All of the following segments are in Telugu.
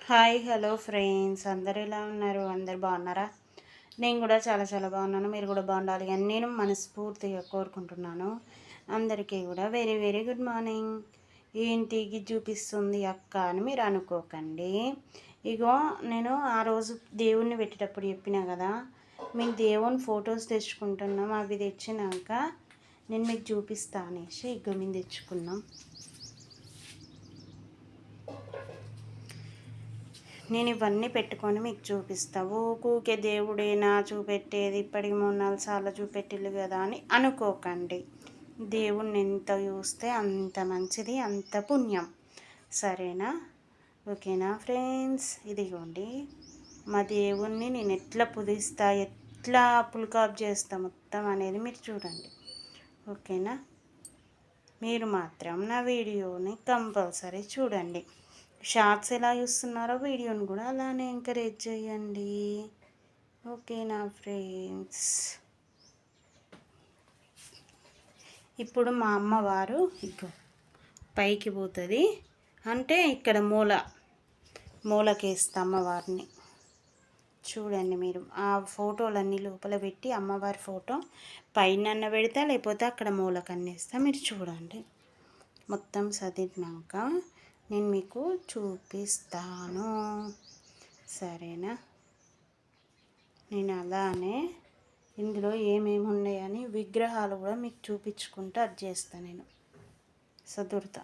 హాయ్ హలో ఫ్రెండ్స్, అందరు ఎలా ఉన్నారు? అందరు బాగున్నారా? నేను కూడా చాలా చాలా బాగున్నాను. మీరు కూడా బాగుండాలి అని నేను మనస్ఫూర్తిగా కోరుకుంటున్నాను. అందరికీ కూడా వెరీ వెరీ గుడ్ మార్నింగ్. ఏంటికి చూపిస్తుంది అక్క అని మీరు అనుకోకండి. ఇగో నేను ఆ రోజు దేవుణ్ణి పెట్టేటప్పుడు చెప్పినా కదా, మీకు దేవుని ఫొటోస్ తెచ్చుకుంటున్నాం. అవి తెచ్చినాక నేను మీకు చూపిస్తా అనేసి ఇగో మేము తెచ్చుకున్నాం. నేను ఇవన్నీ పెట్టుకొని మీకు చూపిస్తా. ఊకే దేవుడేనా చూపెట్టేది, ఇప్పటికి 3-4 సార్లు చూపెట్టిల్లు కదా అని అనుకోకండి. దేవుణ్ణి ఎంత చూస్తే అంత మంచిది, అంత పుణ్యం. సరేనా? ఓకేనా ఫ్రెండ్స్? ఇదిగోండి మా దేవుణ్ణి నేను ఎట్లా పుదిస్తా, ఎట్లా పుల్కాప్ చేస్తా మొత్తం అనేది మీరు చూడండి. ఓకేనా? మీరు మాత్రం నా వీడియోని కంపల్సరీ చూడండి. షార్ట్స్ ఎలా చూస్తున్నారో వీడియోని కూడా అలానే ఎంకరేజ్ చేయండి. ఓకేనా ఫ్రెండ్స్? ఇప్పుడు మా అమ్మవారు ఇక పైకి పోతుంది అంటే ఇక్కడ మూలకేస్తా అమ్మవారిని. చూడండి మీరు ఆ ఫోటోలన్నీ లోపల పెట్టి అమ్మవారి ఫోటో పైన పెడతా, లేకపోతే అక్కడ మూలకన్నేస్తా. మీరు చూడండి. మొత్తం సదిరినాక నేను మీకు చూపిస్తాను. సరేనా? నేను అలానే ఇందులో ఏమేమి ఉన్నాయని విగ్రహాలు కూడా మీకు చూపించుకుంటూ అది చేస్తాను. నేను సదురుతా.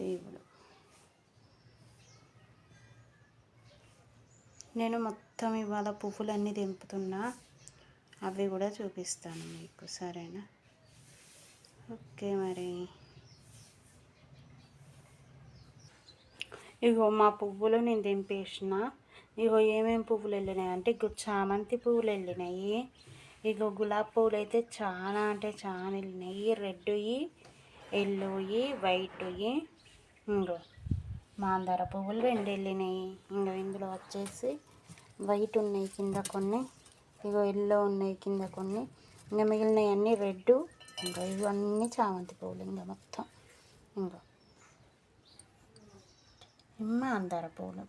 దేవుడు నేను మొత్తం ఇవాళ పువ్వులన్నీ తెంపుతున్నా, అవి కూడా చూపిస్తాను మీకు. సరేనా? ఓకే మరి. ఇగో మా పువ్వులు నేను తెంపేసిన. ఇగో ఏమేమి పువ్వులు వెళ్ళినాయి అంటే, ఇగో చామంతి పువ్వులు వెళ్ళినాయి. ఇగో గులాబీ పువ్వులు అయితే చాలా అంటే చాలా వెళ్ళినాయి. రెడ్వి, ఎల్లోవి, వైట్వి. ఇంకో మాందార పువ్వులు 2 వెళ్ళినాయి. ఇంకో ఇందులో వచ్చేసి వైట్ ఉన్నాయి కింద కొన్ని, ఇగో ఎల్లో ఉన్నాయి కింద కొన్ని, ఇంకా మిగిలినవి అన్నీ రెడ్. ఇంకా ఇవన్నీ చామంతి పువ్వులు. ఇంకా మొత్తం ఇంకో మాందార పువ్వులు.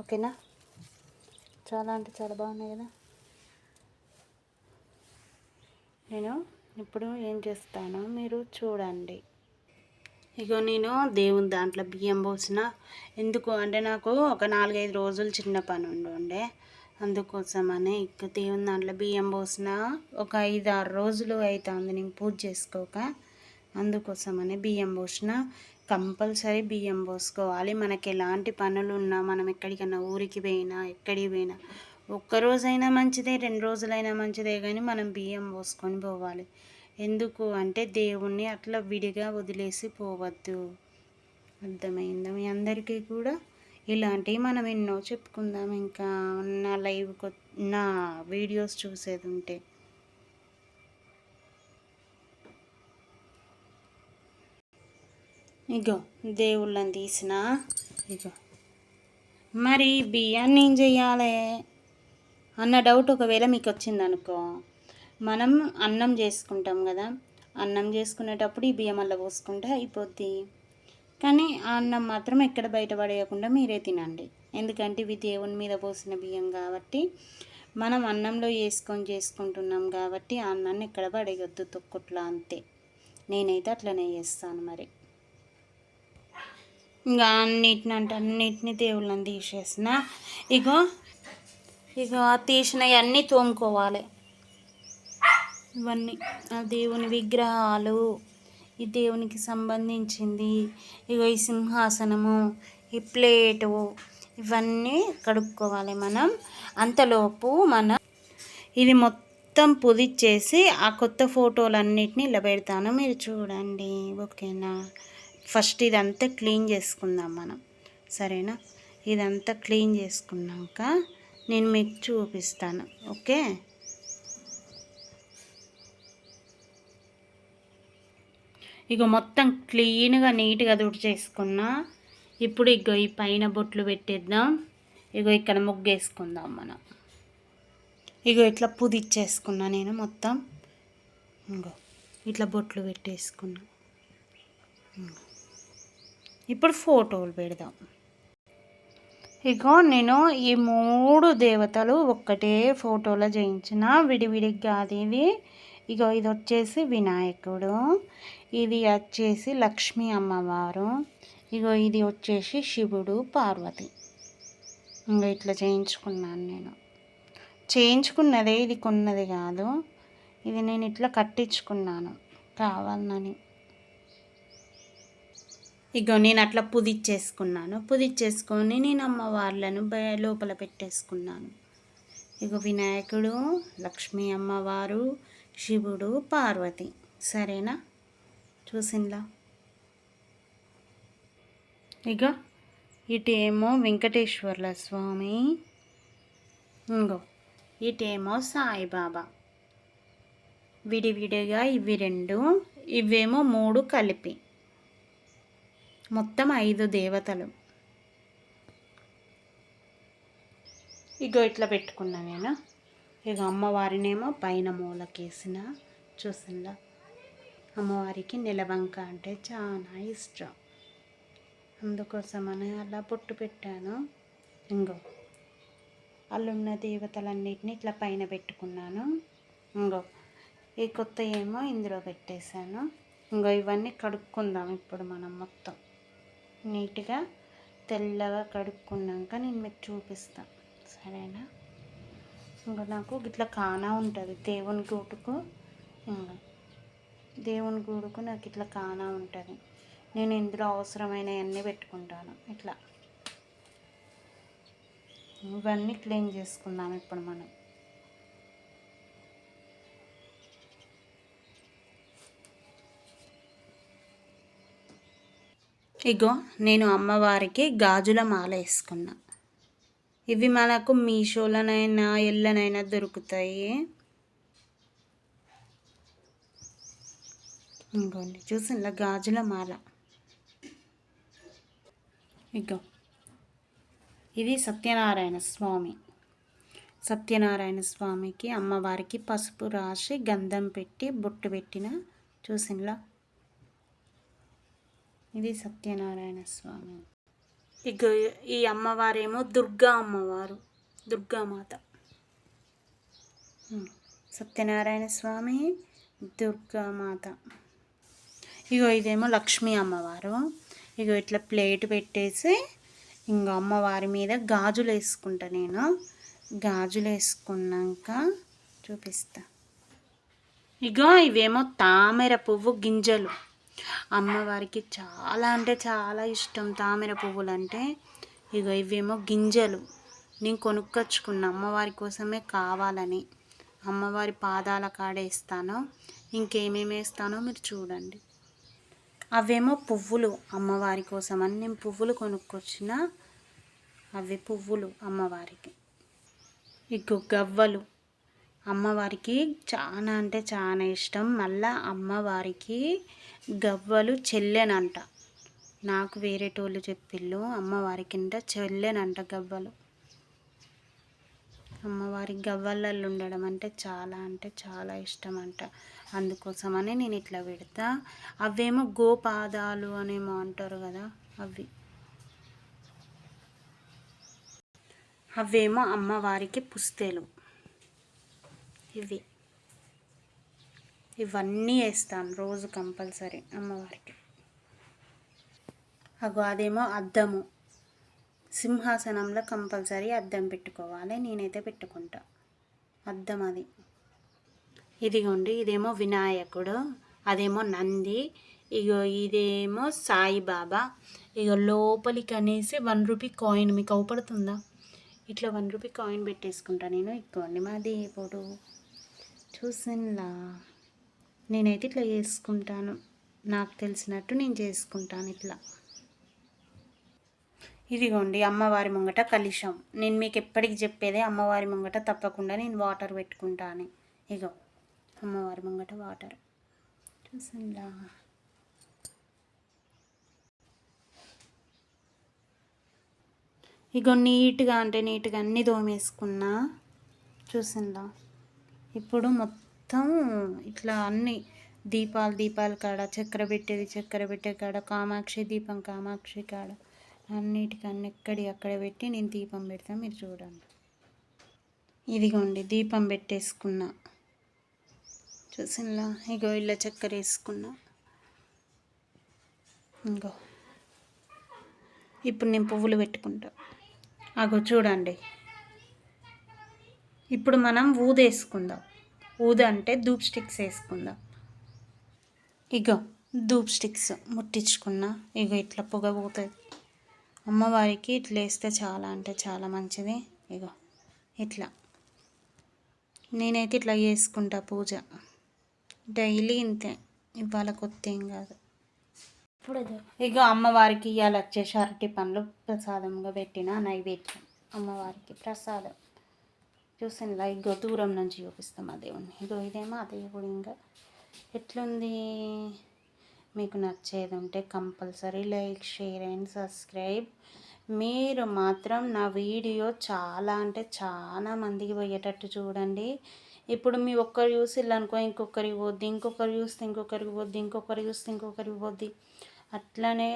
ఓకేనా? చాలా అంటే చాలా బాగున్నాయి కదా. నేను ఇప్పుడు ఏం చేస్తానో మీరు చూడండి. ఇగో నేను దేవుని దాంట్లో బియ్యం పోసిన. ఎందుకు అంటే నాకు ఒక 4-5 రోజులు చిన్న పని ఉండే, అందుకోసమనే ఇక దేవుని దాంట్లో బియ్యం పోసిన. ఒక 5-6 రోజులు అవుతుంది నేను పూజ చేసుకోక, అందుకోసమనే బియ్యం పోసిన. కంపల్సరీ బియ్యం పోసుకోవాలి. మనకి ఎలాంటి పనులు ఉన్నా, మనం ఎక్కడికన్నా ఊరికి పోయినా, ఎక్కడికి పోయినా, ఒక్కరోజైనా మంచిదే, 2 రోజులైనా మంచిదే, కానీ మనం బియ్యం పోసుకొని పోవాలి. ఎందుకు అంటే దేవుణ్ణి అట్లా విడిగా వదిలేసి పోవద్దు. అర్థమైందా మీ అందరికీ కూడా? ఇలాంటివి మనం ఎన్నో చెప్పుకుందాం. ఇంకా నా నా వీడియోస్ చూసేది ఉంటే. ఇగో దేవుళ్ళని తీసిన. ఇగో మరి బియ్యాన్ని ఏం చెయ్యాలి అన్న డౌట్ ఒకవేళ మీకు వచ్చిందనుకో, మనం అన్నం చేసుకుంటాం కదా, అన్నం చేసుకునేటప్పుడు ఈ బియ్యం అల్ల పోసుకుంటే అయిపోద్ది. కానీ ఆ అన్నం మాత్రం ఎక్కడ బయట పడేయకుండా మీరే తినండి. ఎందుకంటే ఇవి దేవుని మీద పోసిన బియ్యం కాబట్టి, మనం అన్నంలో వేసుకొని చేసుకుంటున్నాం కాబట్టి ఆ అన్నాన్ని ఎక్కడ పడేయొద్దు తొక్కుట్లా. అంతే. నేనైతే అట్లనే చేస్తాను. మరి ఇంకా అన్నిటిని దేవుళ్ళని తీసేసిన. ఇగో ఇగో తీసినవి అన్నీ తోముకోవాలి. ఇవన్నీ ఆ దేవుని విగ్రహాలు, ఈ దేవునికి సంబంధించింది. ఇగో ఈ సింహాసనము, ఈ ప్లేటు, ఇవన్నీ కడుక్కోవాలి మనం. అంతలోపు ఇది మొత్తం పుదిచ్చేసి ఆ కొత్త ఫోటోలన్నిటిని ఇలా పెడతాను. మీరు చూడండి. ఓకేనా? ఫస్ట్ ఇదంతా క్లీన్ చేసుకుందాం మనం. సరేనా? ఇదంతా క్లీన్ చేసుకున్నాక నేను మీకు చూపిస్తాను. ఓకే? ఇక మొత్తం క్లీన్గా నీట్గా తుడిచేసుకున్నా. ఇప్పుడు ఇగో ఈ పైన బొట్లు పెట్టేద్దాం. ఇగో ఇక్కడ ముగ్గేసుకుందాం మనం. ఇగో ఇట్లా పుదిచ్చేసుకున్నా నేను మొత్తం. ఇంకో ఇట్లా బొట్లు పెట్టేసుకున్నా. ఇప్పుడు ఫోటోలు పెడదాం. ఇగో నేను ఈ 3 దేవతలు ఒక్కటే ఫోటోలో చేయించిన, విడివిడిగా కాదు ఇది. ఇగో ఇది వచ్చేసి వినాయకుడు, ఇది వచ్చేసి లక్ష్మీ అమ్మవారు, ఇగో ఇది వచ్చేసి శివుడు పార్వతి. ఇంకా ఇట్లా చేయించుకున్నాను నేను. చేయించుకున్నదే, ఇది కొన్నది కాదు, ఇది నేను ఇట్లా కట్టించుకున్నాను కావాలని. ఇగో నేను అట్లా పుదిచ్చేసుకొని నేను అమ్మవార్లను లోపల పెట్టేసుకున్నాను. ఇగో వినాయకుడు, లక్ష్మీ అమ్మవారు, శివుడు, పార్వతి. సరేనా? చూసిందా? ఇక ఇటేమో వెంకటేశ్వర్ల స్వామి, ఇంకో ఇటేమో సాయిబాబా. విడివిడిగా ఇవి 2, ఇవేమో 3 కలిపి, మొత్తం 5 దేవతలు. ఇగో ఇట్లా పెట్టుకున్నా నేను. ఇక అమ్మవారినేమో పైన మూలకేసిన. చూసిందా? అమ్మవారికి నెలవంక అంటే చాలా ఇష్టం, అందుకోసమని అలా బొట్టు పెట్టాను. ఇంకో అల్లున్న దేవతలన్నిటిని ఇట్లా పైన పెట్టుకున్నాను. ఇంకో ఈ కొత్త ఏమో ఇందులో పెట్టేశాను. ఇంకో ఇవన్నీ కడుక్కుందాం ఇప్పుడు మనం మొత్తం నీట్గా తెల్లగా కడుక్కున్నాక నేను మీకు చూపిస్తాను. సరేనా? ఇంకా నాకు ఇట్లా కానా ఉంటుంది దేవుని గూడుకు నాకు ఇట్లా కానా ఉంటుంది. నేను ఇందులో అవసరమైనవన్నీ పెట్టుకుంటాను. ఇట్లా ఇవన్నీ క్లీన్ చేసుకుందాం ఇప్పుడు మనం. ఇగో నేను అమ్మవారికి గాజుల మాల వేసుకున్నా. ఇవి మనకు మీషోలోనైనా ఎల్లనైనా దొరుకుతాయి. ఇంకోండి చూసిందా గాజుల మాల. ఇగో ఇది సత్యనారాయణ స్వామికి అమ్మవారికి పసుపు రాసి గంధం పెట్టి బొట్టు పెట్టిన. చూసిందా? ఇది సత్యనారాయణ స్వామి. ఇక ఈ అమ్మవారేమో దుర్గామాత. సత్యనారాయణ స్వామి, దుర్గామాత. ఇగో ఇదేమో లక్ష్మీ అమ్మవారు. ఇగో ఇట్లా ప్లేట్ పెట్టేసి ఇంకా అమ్మవారి మీద గాజులు వేసుకుంటా నేను. గాజులు వేసుకున్నాక చూపిస్తా. ఇగో ఇవేమో తామర పువ్వు గింజలు. అమ్మవారికి చాలా అంటే చాలా ఇష్టం తామర పువ్వులు అంటే. ఇగో ఇవేమో గింజలు నేను కొనుక్కొచ్చుకున్నా అమ్మవారి కోసమే కావాలని. అమ్మవారి పాదాల కాడ వేస్తాను. ఇంకేమేమి వేస్తానో మీరు చూడండి. అవేమో పువ్వులు అమ్మవారి కోసమని నేను పువ్వులు కొనుక్కొచ్చిన. అవి పువ్వులు అమ్మవారికి. ఇగో గవ్వలు అమ్మవారికి చాలా అంటే చాలా ఇష్టం. మళ్ళా అమ్మవారికి గవ్వలు చెల్లెనంట. నాకు వేరేటోళ్ళు చెప్పిళ్ళు అమ్మవారికి చెల్లెనంట గవ్వలు. అమ్మవారికి గవ్వలలో ఉండడం అంటే చాలా ఇష్టం అంట. అందుకోసమని నేను ఇట్లా పెడతా. అవేమో గోపాదాలు అనేమో అంటారు కదా, అవేమో అమ్మవారికి పుస్తెలు. ఇవన్నీ వేస్తాను రోజు కంపల్సరీ అమ్మవారికి. అదేమో అద్దము. సింహాసనంలో కంపల్సరీ అద్దం పెట్టుకోవాలి. నేనైతే పెట్టుకుంటా అద్దం అది. ఇదిగోండి ఇదేమో వినాయకుడు, అదేమో నంది, ఇగో ఇదేమో సాయిబాబా. ఇగో లోపలికి అనేసి 1 రూపీ కాయిన్ మీకు అవపడుతుందా? ఇట్లా 1 రూపీ కాయిన్ పెట్టేసుకుంటా నేను. ఇదిగోండి మా దేవుడు. చూసినలా నేనైతే ఇట్లా చేసుకుంటాను, నాకు తెలిసినట్టు నేను చేసుకుంటాను ఇట్లా. ఇదిగోండి అమ్మవారి ముంగట కలుషం. నేను మీకు ఎప్పటికి చెప్పేదే అమ్మవారి ముంగట తప్పకుండా నేను వాటర్ పెట్టుకుంటాను. ఇగో అమ్మవారి ముంగట వాటర్. చూసిందా? ఇగో నీట్గా అన్నీ తోమేసుకున్నా. చూసిందా? ఇప్పుడు మొత్తం ఇట్లా అన్నీ దీపాలు కాడ, చక్కెర పెట్టే కాడ, కామాక్షి కాడ అన్నిటికన్నా అక్కడ పెట్టి నేను దీపం పెడతాను. మీరు చూడండి. ఇదిగోండి దీపం పెట్టేసుకున్నా, చూసినలా. ఇగో ఇలా చక్కెర వేసుకున్నా. ఇంకో ఇప్పుడు నేను పువ్వులు పెట్టుకుంటా. అగో చూడండి. ఇప్పుడు మనం ఊదేసుకుందాం. అంటే ధూప్ స్టిక్స్ వేసుకుందాం. ఇగో ధూప్ స్టిక్స్ ముట్టించుకున్నా. ఇగో ఇట్లా పొగ పోతుంది. అమ్మవారికి ఇట్లా వేస్తే చాలా అంటే చాలా మంచిది. ఇగో ఇట్లా నేనైతే ఇట్లా చేసుకుంటా పూజ. డైలీ ఇంతే, ఇవాళ కొత్త ఏం కాదు. ఇప్పుడు ఇగో అమ్మవారికి ఇవాళ వచ్చేసి అరటి పండ్లు ప్రసాదంగా పెట్టిన నైవేద్యం. అమ్మవారికి ప్రసాదం చూసిందా. ఇగో దూరం నుంచి చూపిస్తాం ఆ దేవుణ్ణి. ఇగో ఇదేమో ఆ దేవుడు. ఇంకా ఎట్లుంది? మీకు నచ్చేది ఉంటే compulsory like, share and subscribe. మీరు మాత్రం నా వీడియో చాలా అంటే చాలా మందికి పోయేటట్టు చూడండి. ఇప్పుడు మీ ఒక్కరు చూసిల్లనుకో ఇంకొకరికి పోద్ది, ఇంకొకరు చూస్తే ఇంకొకరికి పోద్ది, ఇంకొకరు చూస్తే ఇంకొకరికి పోద్ది. అట్లనే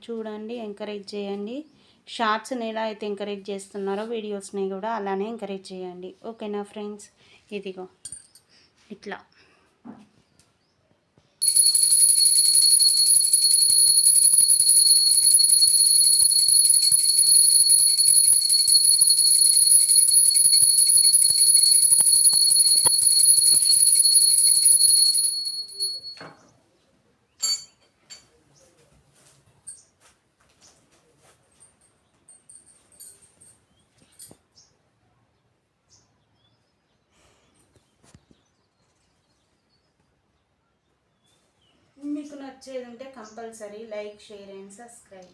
చూడండి, ఎంకరేజ్ చేయండి. షార్ట్స్ని ఎలా అయితే ఎంకరేజ్ చేస్తున్నారో వీడియోస్ని కూడా అలానే ఎంకరేజ్ చేయండి. ఓకేనా ఫ్రెండ్స్? ఇదిగో ఇట్లా మీకు నచ్చేది ఉంటే compulsory like, share and subscribe.